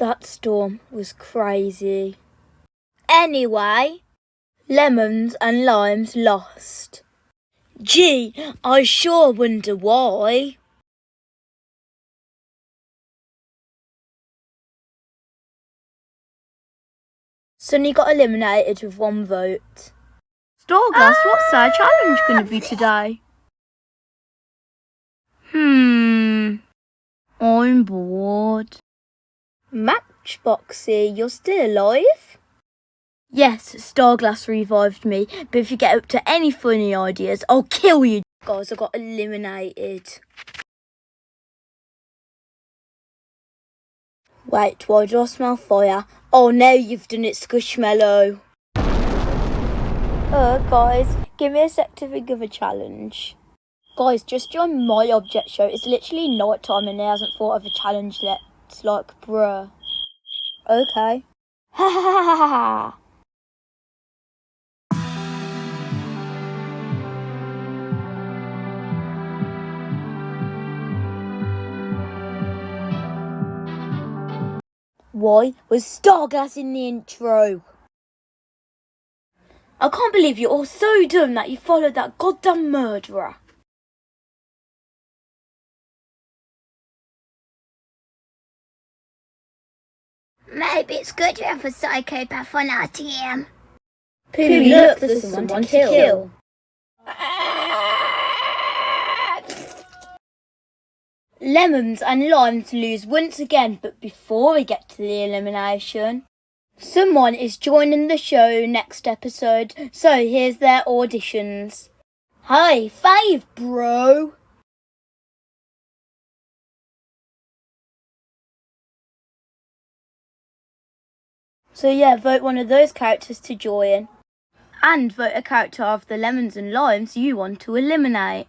That storm was crazy. Anyway, lemons and limes lost. Gee, I sure wonder why. Sunny got eliminated with 1 vote. Starglass, what's our challenge going to be today? I'm bored. Matchboxy, you're still alive? Yes, Starglass revived me, but if you get up to any funny ideas, I'll kill you. Guys, I got eliminated. Wait, why do I smell fire? Oh, now you've done it, Squishmallow. Guys, give me a sec to think of a challenge. Guys, just join my object show. It's literally night time and he hasn't thought of a challenge yet. It's like, bruh. Okay. Ha ha ha ha ha. Why was Starglass in the intro? I can't believe you're all so dumb that you followed that goddamn murderer. Maybe it's good to have a psychopath on our team. Pooh, look, there's someone to kill. Lemons and limes lose once again, but before we get to the elimination, someone is joining the show next episode, so here's their auditions. High five, bro! So yeah, vote one of those characters to join. And vote a character of the lemons and limes you want to eliminate.